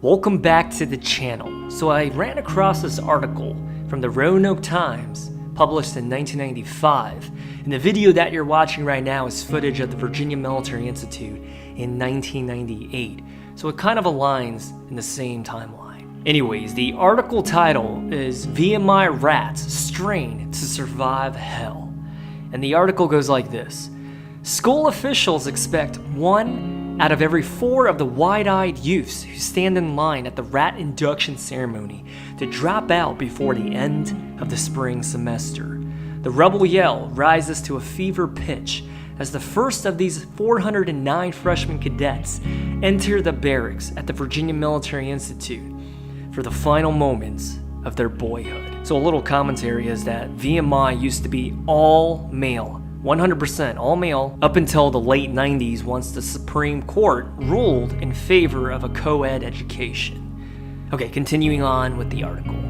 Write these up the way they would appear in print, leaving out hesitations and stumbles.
Welcome back to the channel. So I ran across this article from the Roanoke Times, published in 1995, and the video that you're watching right now is footage of the Virginia Military Institute in 1998, so it kind of aligns in the same timeline. Anyways, the article title is VMI Rats Strain to Survive Hell, and the article goes like this. School officials expect 1 out of every 4 of the wide-eyed youths who stand in line at the rat induction ceremony to drop out before the end of the spring semester. The rebel yell rises to a fever pitch as the first of these 409 freshman cadets enter the barracks at the Virginia Military Institute for the final moments of their boyhood. So a little commentary is that VMI used to be all male, 100% all male, up until the late 90s once the Supreme Court ruled in favor of a co-ed education. Okay, continuing on with the article.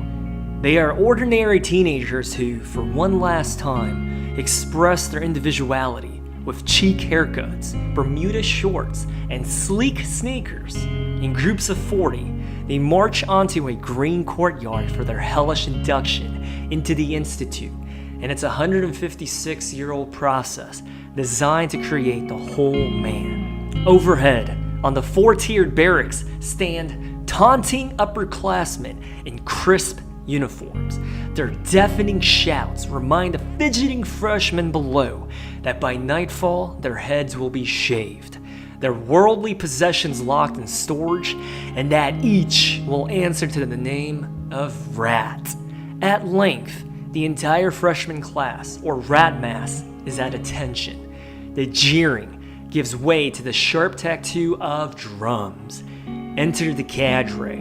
They are ordinary teenagers who, for one last time, express their individuality with cheek haircuts, Bermuda shorts, and sleek sneakers. In groups of 40, they march onto a green courtyard for their hellish induction into the Institute. And it's a 156-year-old process designed to create the whole man. Overhead, on the 4-tiered barracks, stand taunting upperclassmen in crisp uniforms. Their deafening shouts remind the fidgeting freshmen below that by nightfall, their heads will be shaved, their worldly possessions locked in storage, and that each will answer to the name of Rat. At length, the entire freshman class, or rat mass, is at attention. The jeering gives way to the sharp tattoo of drums. Enter the cadre,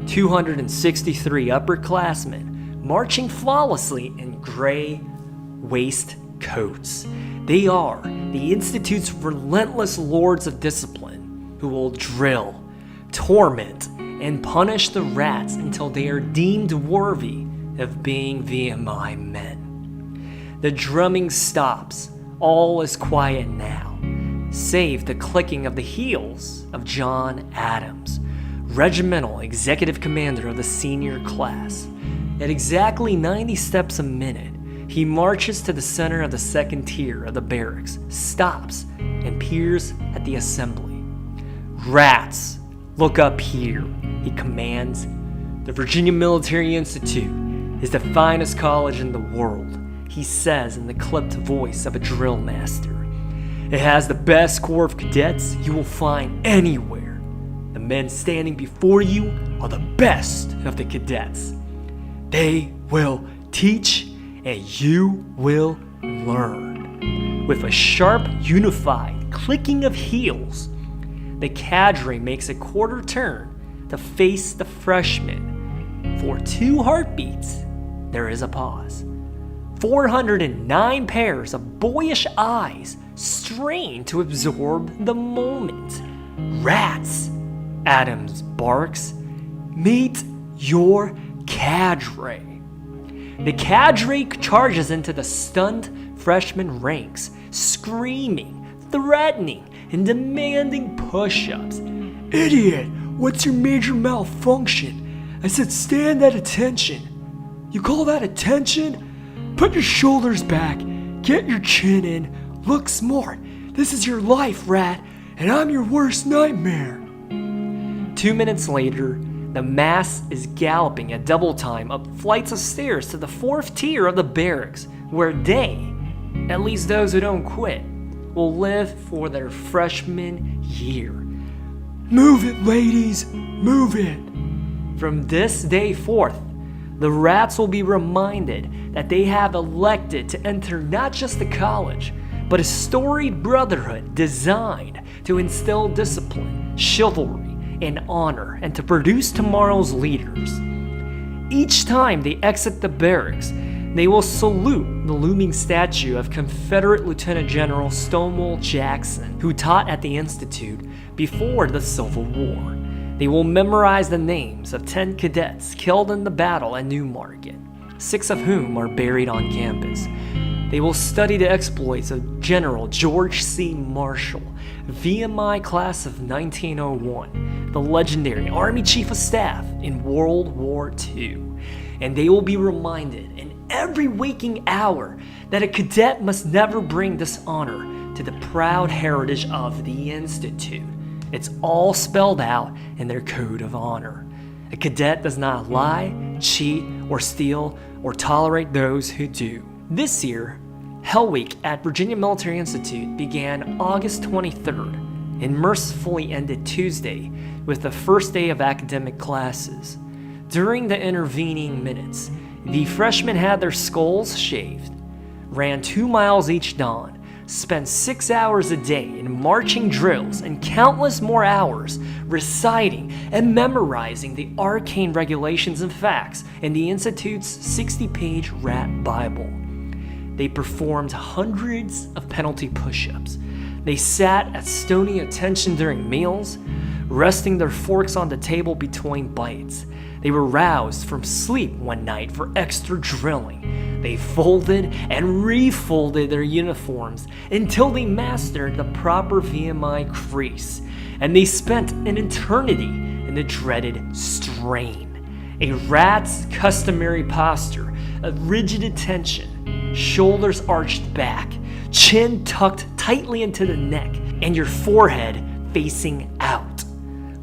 263 upperclassmen, marching flawlessly in gray waistcoats. They are the Institute's relentless lords of discipline, who will drill, torment, and punish the rats until they are deemed worthy of being VMI men. The drumming stops. All is quiet now, save the clicking of the heels of John Adams, regimental executive commander of the senior class. At exactly 90 steps a minute, he marches to the center of the second tier of the barracks, stops, and peers at the assembly. Rats, look up here, he commands. The Virginia Military Institute is the finest college in the world, he says in the clipped voice of a drill master. It has the best corps of cadets you will find anywhere. The men standing before you are the best of the cadets. They will teach and you will learn. With a sharp, unified clicking of heels, the cadre makes a quarter turn to face the freshmen. For 2 heartbeats, there is a pause. 409 pairs of boyish eyes strain to absorb the moment. Rats, Adams barks, meet your cadre. The cadre charges into the stunned freshman ranks, screaming, threatening, and demanding push-ups. Idiot, what's your major malfunction? I said stand at attention. You call that attention? Put your shoulders back, get your chin in, look smart. This is your life, rat, and I'm your worst nightmare. 2 minutes later, the mass is galloping at double time up flights of stairs to the 4th tier of the barracks, where they, at least those who don't quit, will live for their freshman year. Move it, ladies, move it. From this day forth, the rats will be reminded that they have elected to enter not just the college, but a storied brotherhood designed to instill discipline, chivalry, and honor, and to produce tomorrow's leaders. Each time they exit the barracks, they will salute the looming statue of Confederate Lieutenant General Stonewall Jackson, who taught at the Institute before the Civil War. They will memorize the names of 10 cadets killed in the battle at Newmarket, 6 of whom are buried on campus. They will study the exploits of General George C. Marshall, VMI class of 1901, the legendary Army Chief of Staff in World War II. And they will be reminded in every waking hour that a cadet must never bring dishonor to the proud heritage of the Institute. It's all spelled out in their code of honor. A cadet does not lie, cheat, or steal, or tolerate those who do. This year, Hell Week at Virginia Military Institute began August 23rd and mercifully ended Tuesday with the first day of academic classes. During the intervening minutes, the freshmen had their skulls shaved, ran 2 miles each dawn, spent 6 hours a day in marching drills and countless more hours reciting and memorizing the arcane regulations and facts in the Institute's 60-page rat Bible. They performed hundreds of penalty push-ups. They sat at stony attention during meals, resting their forks on the table between bites. They were roused from sleep one night for extra drilling. They folded and refolded their uniforms until they mastered the proper VMI crease. And they spent an eternity in the dreaded strain. A rat's customary posture of rigid attention, shoulders arched back, chin tucked tightly into the neck, and your forehead facing out.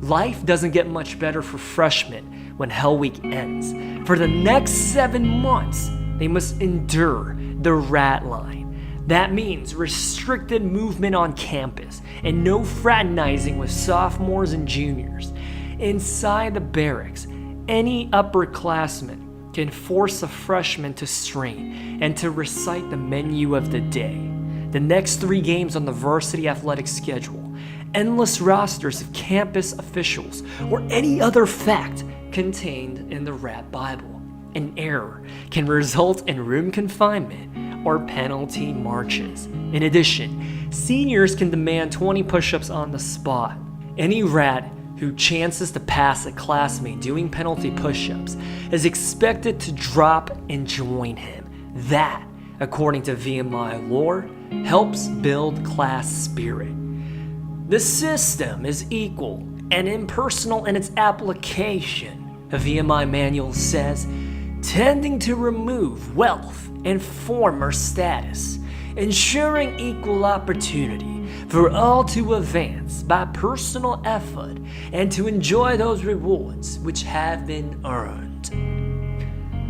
Life doesn't get much better for freshmen when Hell Week ends. For the next 7 months, they must endure the rat line. That means restricted movement on campus and no fraternizing with sophomores and juniors. Inside the barracks, any upperclassman can force a freshman to strain and to recite the menu of the day. The next 3 games on the varsity athletic schedule, endless rosters of campus officials, or any other fact contained in the rat Bible. An error can result in room confinement or penalty marches. In addition, seniors can demand 20 push-ups on the spot. Any rat who chances to pass a classmate doing penalty push-ups is expected to drop and join him. That, according to VMI lore, helps build class spirit. The system is equal and impersonal in its application, a VMI manual says, tending to remove wealth and former status, ensuring equal opportunity for all to advance by personal effort and to enjoy those rewards which have been earned.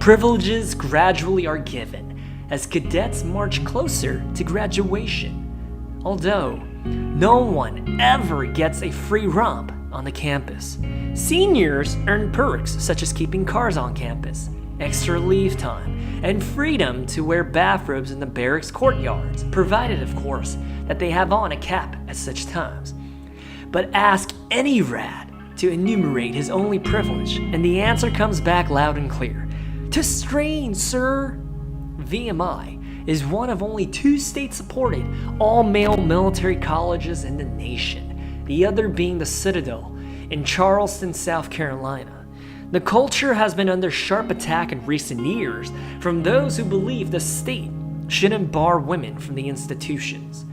Privileges gradually are given as cadets march closer to graduation, although no one ever gets a free romp on the campus. Seniors earn perks such as keeping cars on campus, extra leave time, and freedom to wear bathrobes in the barracks courtyards, provided, of course, that they have on a cap at such times. But ask any rat to enumerate his only privilege, and the answer comes back loud and clear. To strain, sir. VMI is one of only 2 state-supported all-male military colleges in the nation, the other being the Citadel in Charleston, South Carolina. The culture has been under sharp attack in recent years from those who believe the state shouldn't bar women from the institutions.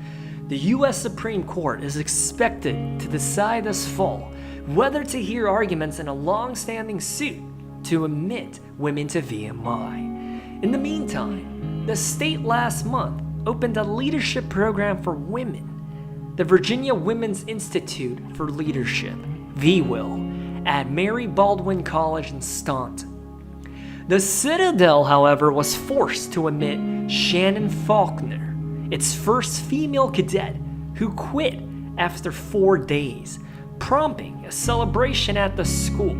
The U.S. Supreme Court is expected to decide this fall whether to hear arguments in a long-standing suit to admit women to VMI. In the meantime, the state last month opened a leadership program for women, the Virginia Women's Institute for Leadership, VWIL, at Mary Baldwin College in Staunton. The Citadel, however, was forced to admit Shannon Faulkner, its first female cadet, who quit after 4 days, prompting a celebration at the school.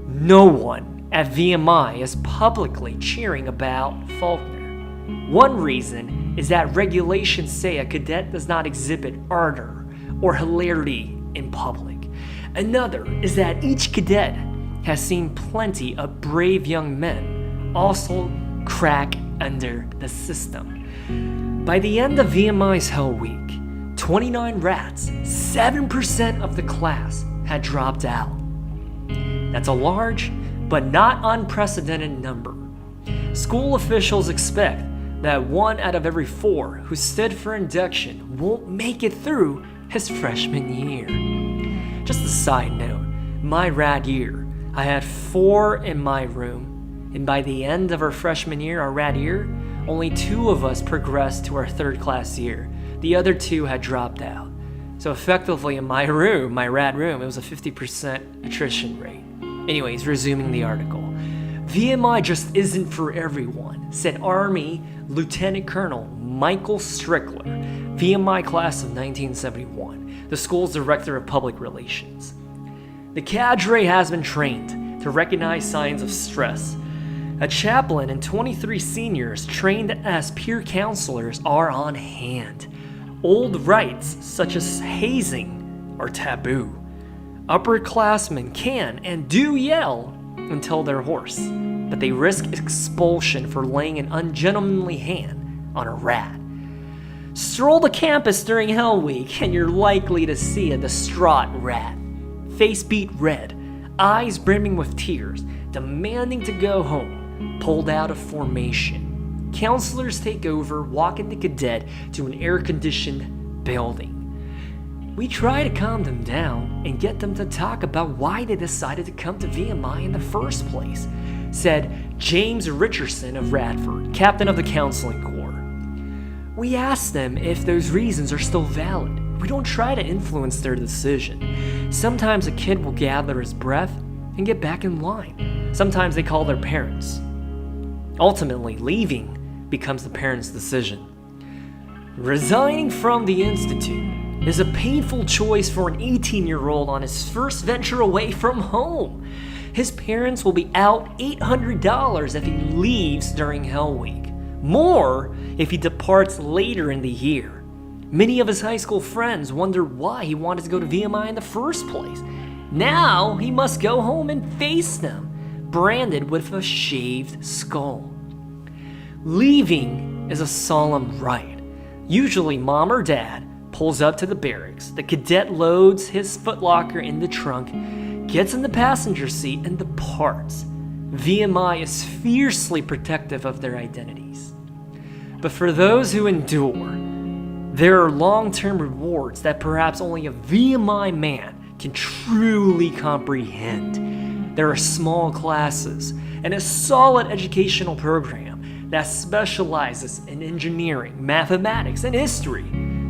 No one at VMI is publicly cheering about Faulkner. One reason is that regulations say a cadet does not exhibit ardor or hilarity in public. Another is that each cadet has seen plenty of brave young men also crack under the system. By the end of VMI's Hell Week, 29 rats, 7% of the class, had dropped out. That's a large but not unprecedented number. School officials expect that 1 out of every 4 who stood for induction won't make it through his freshman year. Just a side note, my rad year, I had 4 in my room, and by the end of our freshman year, our rad year, only 2 of us progressed to our 3rd class year. The other 2 had dropped out. So effectively in my room, my rad room, it was a 50% attrition rate. Anyways, resuming the article. VMI just isn't for everyone, said Army Lieutenant Colonel Michael Strickler, VMI class of 1971, the school's director of public relations. The cadre has been trained to recognize signs of stress. A chaplain and 23 seniors trained as peer counselors are on hand. Old rites, such as hazing, are taboo. Upperclassmen can and do yell until they're hoarse, but they risk expulsion for laying an ungentlemanly hand on a rat. Stroll the campus during Hell Week and you're likely to see a distraught rat, face beat red, eyes brimming with tears, demanding to go home, pulled out of formation. Counselors take over, walking the cadet to an air-conditioned building. We try to calm them down and get them to talk about why they decided to come to VMI in the first place, said James Richardson of Radford, captain of the counseling corps. We ask them if those reasons are still valid. We don't try to influence their decision. Sometimes a kid will gather his breath and get back in line. Sometimes they call their parents. Ultimately, leaving becomes the parents' decision. Resigning from the Institute is a painful choice for an 18-year-old on his first venture away from home. His parents will be out $800 if he leaves during Hell Week, more if he departs later in the year. Many of his high school friends wonder why he wanted to go to VMI in the first place. Now he must go home and face them, branded with a shaved skull. Leaving is a solemn rite. Usually mom or dad pulls up to the barracks, the cadet loads his footlocker in the trunk, gets in the passenger seat and departs. VMI is fiercely protective of their identities. But for those who endure, there are long-term rewards that perhaps only a VMI man can truly comprehend. There are small classes and a solid educational program that specializes in engineering, mathematics, and history.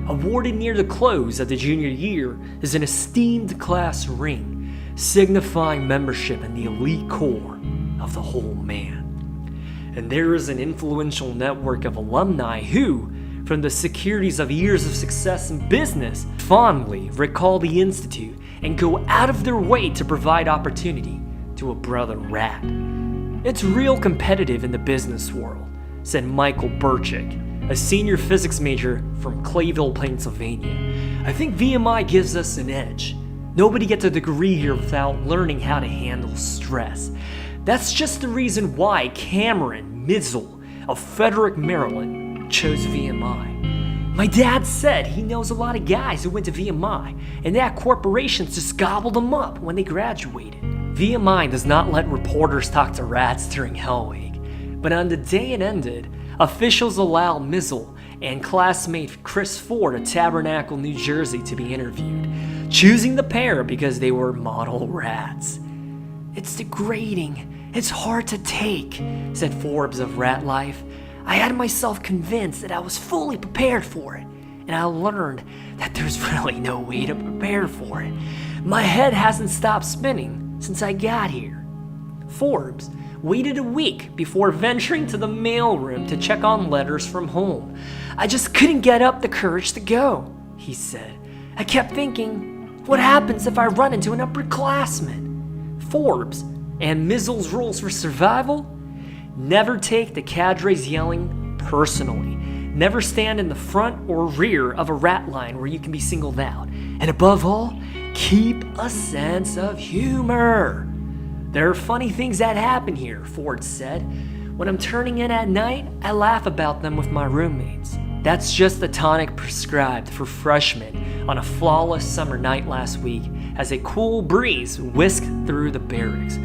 Awarded near the close of the junior year is an esteemed class ring, signifying membership in the elite core of the whole man. And there is an influential network of alumni who, from the securities of years of success in business, fondly recall the Institute and go out of their way to provide opportunity to a brother rat. It's real competitive in the business world, said Michael Burchick, a senior physics major from Clayville, Pennsylvania. I think VMI gives us an edge. Nobody gets a degree here without learning how to handle stress. That's just the reason why Cameron Mizzle of Frederick, Maryland, chose VMI. My dad said he knows a lot of guys who went to VMI, and that corporations just gobbled them up when they graduated. VMI does not let reporters talk to rats during Hell Week, but on the day it ended, officials allowed Mizzle and classmate Chris Ford of Tabernacle, New Jersey to be interviewed, choosing the pair because they were model rats. It's degrading. It's hard to take, said Forbes of Rat Life. I had myself convinced that I was fully prepared for it, and I learned that there's really no way to prepare for it. My head hasn't stopped spinning since I got here. Forbes waited a week before venturing to the mailroom to check on letters from home. I just couldn't get up the courage to go, he said. I kept thinking, what happens if I run into an upperclassman? Forbes and Mizzle's rules for survival? Never take the cadre's yelling personally. Never stand in the front or rear of a rat line where you can be singled out. And above all, keep a sense of humor. There are funny things that happen here, Ford said. When I'm turning in at night, I laugh about them with my roommates. That's just the tonic prescribed for freshmen on a flawless summer night last week as a cool breeze whisked through the barracks.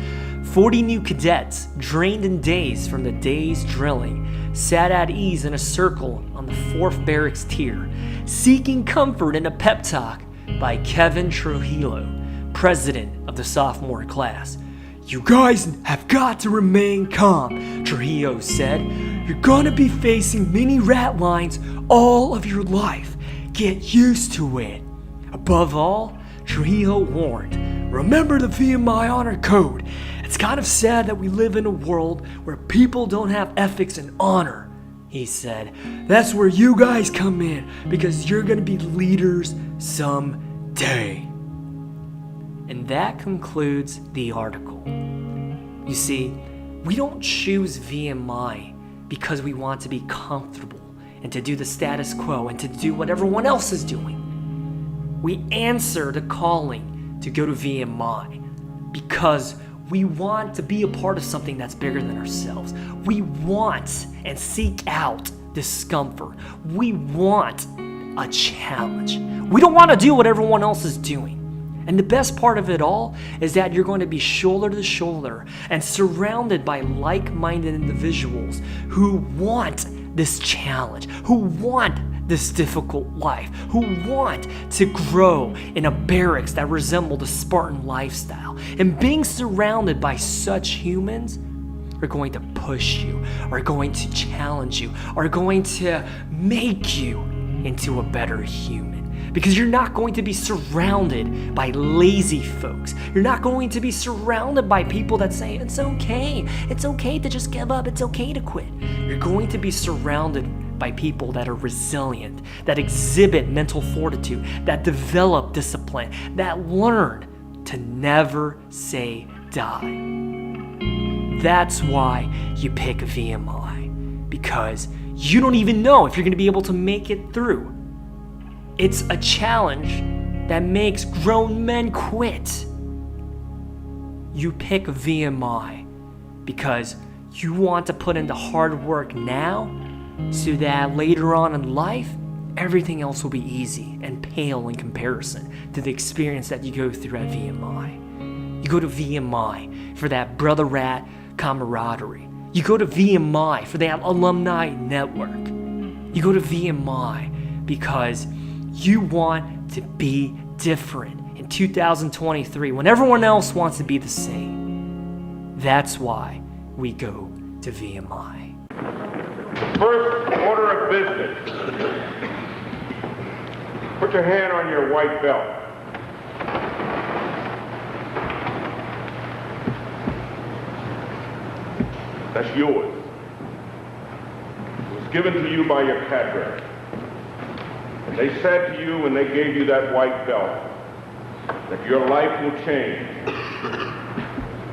40 new cadets, drained and dazed from the day's drilling, sat at ease in a circle on the 4th barracks tier, seeking comfort in a pep talk by Kevin Trujillo, president of the sophomore class. "You guys have got to remain calm," Trujillo said. "You're gonna be facing mini rat lines all of your life. Get used to it." Above all, Trujillo warned, "Remember the VMI honor code. It's kind of sad that we live in a world where people don't have ethics and honor," he said. "That's where you guys come in, because you're gonna be leaders someday." And that concludes the article. You see, we don't choose VMI because we want to be comfortable and to do the status quo and to do what everyone else is doing. We answer the calling to go to VMI because we want to be a part of something that's bigger than ourselves. We want and seek out discomfort. We want a challenge. We don't want to do what everyone else is doing. And the best part of it all is that you're going to be shoulder to shoulder and surrounded by like-minded individuals who want this challenge, who want this difficult life, who want to grow in a barracks that resemble the Spartan lifestyle. And being surrounded by such humans are going to push you, are going to challenge you, are going to make you into a better human. Because you're not going to be surrounded by lazy folks. You're not going to be surrounded by people that say, it's okay to just give up, it's okay to quit. You're going to be surrounded by people that are resilient, that exhibit mental fortitude, that develop discipline, that learn to never say die. That's why you pick VMI, because you don't even know if you're going to be able to make it through. It's a challenge that makes grown men quit. You pick VMI because you want to put in the hard work now so that later on in life, everything else will be easy and pale in comparison to the experience that you go through at VMI. You go to VMI for that brother rat camaraderie. You go to VMI for that alumni network. You go to VMI because you want to be different in 2023 when everyone else wants to be the same. That's why we go to VMI. First order of business. Put your hand on your white belt. That's yours. It was given to you by your cadre. And they said to you when they gave you that white belt that your life will change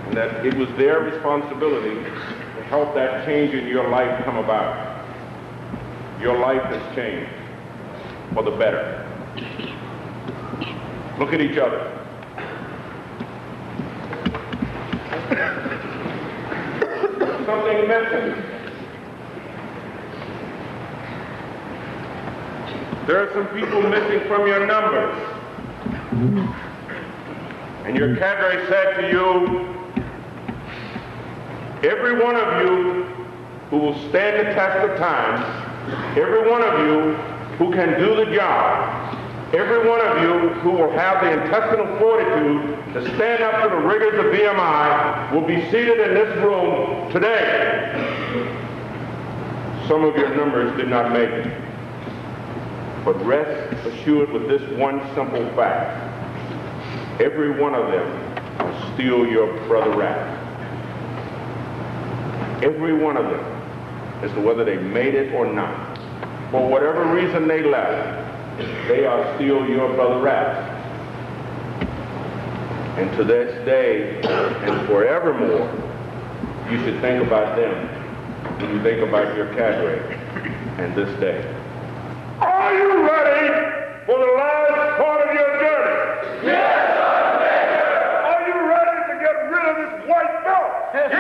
and that it was their responsibility to help that change in your life come about. Your life has changed for the better. Look at each other. Something missing. There are some people missing from your numbers. And your cadre said to you, every one of you who will stand the test of time, every one of you who can do the job, every one of you who will have the intestinal fortitude to stand up to the rigors of VMI will be seated in this room today. Some of your numbers did not make it. But rest assured with this one simple fact. Every one of them will still your brother rat. Every one of them, as to whether they made it or not. For whatever reason they left, they are still your brother rats. And to this day and forevermore, you should think about them when you think about your cadre and this day. Are you ready for the last part of your journey? Yes, Sergeant Major! Are you ready to get rid of this white belt? Yes,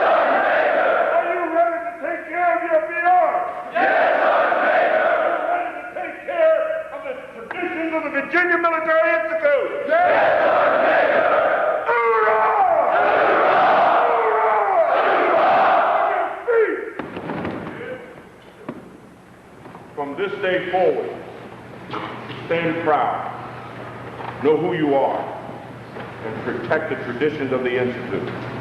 Sergeant Major! Are you ready to take care of your VR? Yes, Sergeant Major! Are you ready to take care of the traditions of the Virginia Military Institute? Yes, Sergeant Major! Hoorah! Hoorah! Hoorah! On your feet! this day forward, stand proud, know who you are, and protect the traditions of the Institute.